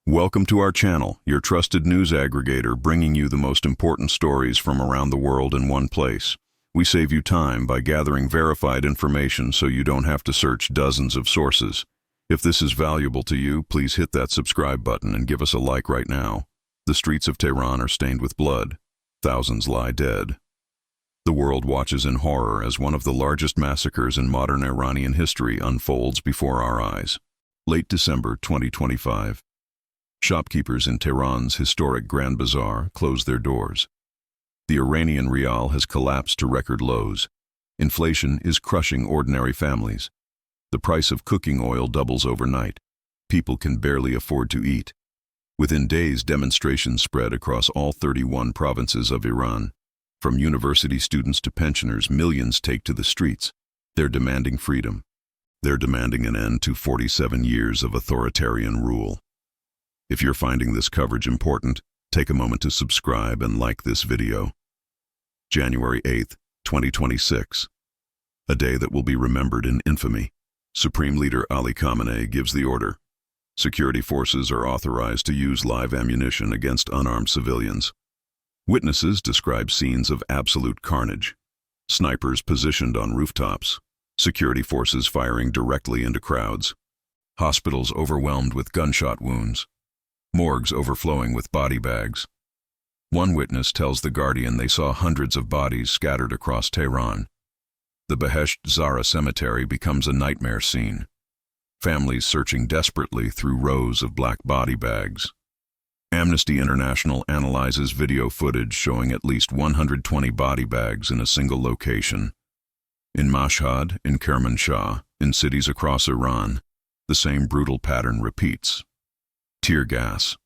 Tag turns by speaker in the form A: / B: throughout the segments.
A: Welcome to our channel, your trusted news aggregator, bringing you the most important stories from around the world in one place. We save you time by gathering verified information so you don't have to search dozens of sources. If this is valuable to you, please hit that subscribe button and give us a like right now. The streets of Tehran are stained with blood. Thousands lie dead. The world watches in horror as one of the largest massacres in modern Iranian history unfolds before our eyes. Late December 2025. Shopkeepers in Tehran's historic Grand Bazaar closed their doors. The Iranian rial has collapsed to record lows. Inflation is crushing ordinary families. The price of cooking oil doubles overnight. People can barely afford to eat. Within days, demonstrations spread across all 31 provinces of Iran. From university students to pensioners, millions take to the streets. They're demanding freedom. They're demanding an end to 47 years of authoritarian rule. If you're finding this coverage important, take a moment to subscribe and like this video. January 8, 2026. A day that will be remembered in infamy. Supreme Leader Ali Khamenei gives the order. Security forces are authorized to use live ammunition against unarmed civilians. Witnesses describe scenes of absolute carnage. Snipers positioned on rooftops. Security forces firing directly into crowds. Hospitals overwhelmed with gunshot wounds. Morgues overflowing with body bags. One witness tells The Guardian they saw hundreds of bodies scattered across Tehran. The Behesht Zahra cemetery becomes a nightmare scene. Families searching desperately through rows of black body bags. Amnesty International analyzes video footage showing at least 120 body bags in a single location. In Mashhad, in Kermanshah, in cities across Iran, the same brutal pattern repeats. Tear gas.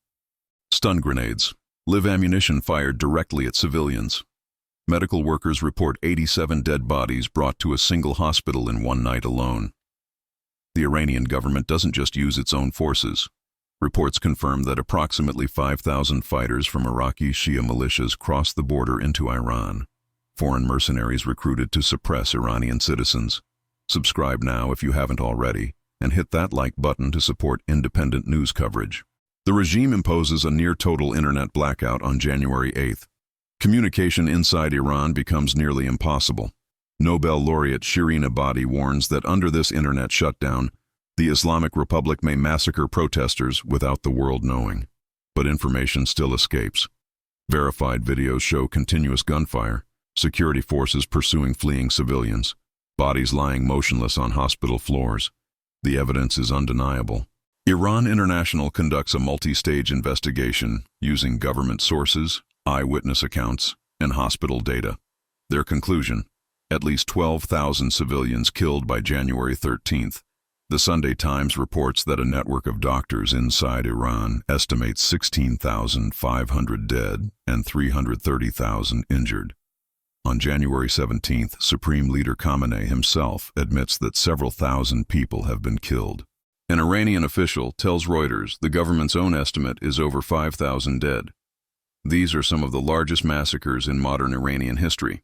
A: Stun grenades. Live ammunition fired directly at civilians. Medical workers report 87 dead bodies brought to a single hospital in one night alone. The Iranian government doesn't just use its own forces. Reports confirm that approximately 5,000 fighters from Iraqi Shia militias crossed the border into Iran. Foreign mercenaries recruited to suppress Iranian citizens. Subscribe now if you haven't already, and hit that like button to support independent news coverage. The regime imposes a near-total internet blackout on January 8th. Communication inside Iran becomes nearly impossible. Nobel laureate Shirin Ebadi warns that under this internet shutdown, the Islamic Republic may massacre protesters without the world knowing. But information still escapes. Verified videos show continuous gunfire, security forces pursuing fleeing civilians, bodies lying motionless on hospital floors. The evidence is undeniable. Iran International conducts a multi-stage investigation using government sources, eyewitness accounts, and hospital data. Their conclusion: at least 12,000 civilians killed by January 13th. The Sunday Times reports that a network of doctors inside Iran estimates 16,500 dead and 330,000 injured. On January 17th, Supreme Leader Khamenei himself admits that several thousand people have been killed. An Iranian official tells Reuters the government's own estimate is over 5,000 dead. These are some of the largest massacres in modern Iranian history.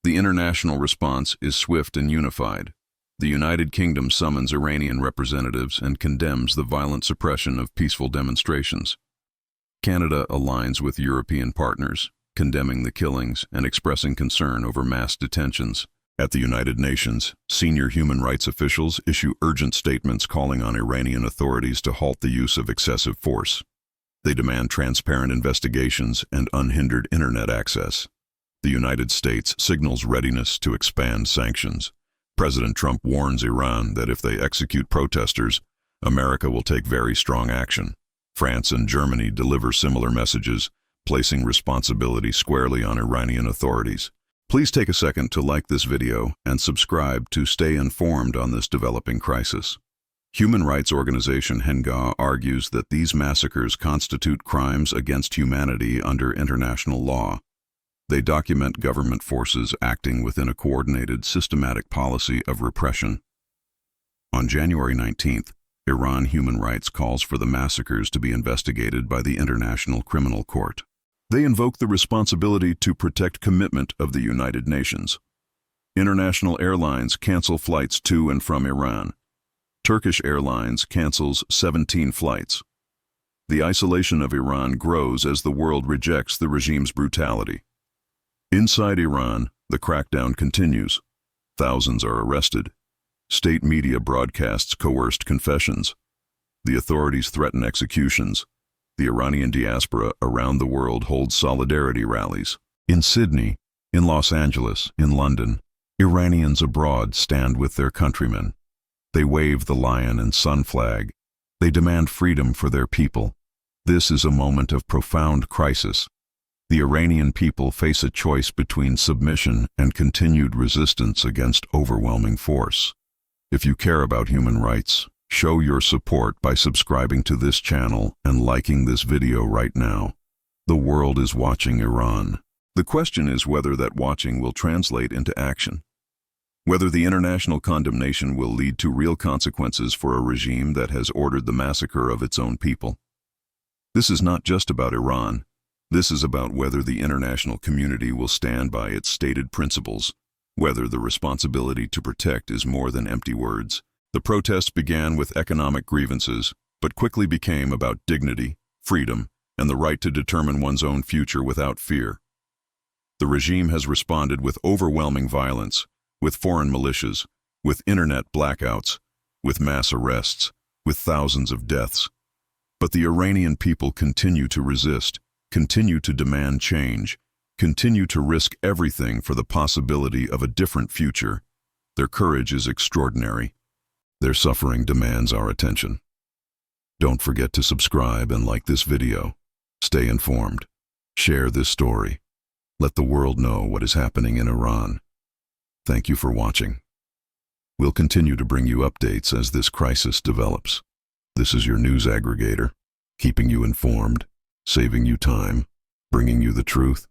A: The international response is swift and unified. The United Kingdom summons Iranian representatives and condemns the violent suppression of peaceful demonstrations. Canada aligns with European partners, condemning the killings and expressing concern over mass detentions. At the United Nations, senior human rights officials issue urgent statements calling on Iranian authorities to halt the use of excessive force. They demand transparent investigations and unhindered internet access. The United States signals readiness to expand sanctions. President Trump warns Iran that if they execute protesters, America will take very strong action. France and Germany deliver similar messages, placing responsibility squarely on Iranian authorities. Please take a second to like this video and subscribe to stay informed on this developing crisis. Human rights organization Henga argues that these massacres constitute crimes against humanity under international law. They document government forces acting within a coordinated, systematic policy of repression. On January 19th, Iran Human Rights calls for the massacres to be investigated by the International Criminal Court. They invoke the responsibility to protect commitment of the United Nations. International airlines cancel flights to and from Iran. Turkish Airlines cancels 17 flights. The isolation of Iran grows as the world rejects the regime's brutality. Inside Iran, the crackdown continues. Thousands are arrested. State media broadcasts coerced confessions. The authorities threaten executions. The Iranian diaspora around the world holds solidarity rallies. In Sydney, in Los Angeles, in London, Iranians abroad stand with their countrymen. They wave the lion and sun flag. They demand freedom for their people. This is a moment of profound crisis. The Iranian people face a choice between submission and continued resistance against overwhelming force. If you care about human rights, show your support by subscribing to this channel and liking this video right now. The world is watching Iran. The question is whether that watching will translate into action. Whether the international condemnation will lead to real consequences for a regime that has ordered the massacre of its own people. This is not just about Iran. This is about whether the international community will stand by its stated principles, whether the responsibility to protect is more than empty words. The protests began with economic grievances, but quickly became about dignity, freedom, and the right to determine one's own future without fear. The regime has responded with overwhelming violence, with foreign militias, with internet blackouts, with mass arrests, with thousands of deaths. But the Iranian people continue to resist, continue to demand change, continue to risk everything for the possibility of a different future. Their courage is extraordinary. Their suffering demands our attention. Don't forget to subscribe and like this video. Stay informed. Share this story. Let the world know what is happening in Iran. Thank you for watching. We'll continue to bring you updates as this crisis develops. This is your news aggregator, keeping you informed, saving you time, bringing you the truth.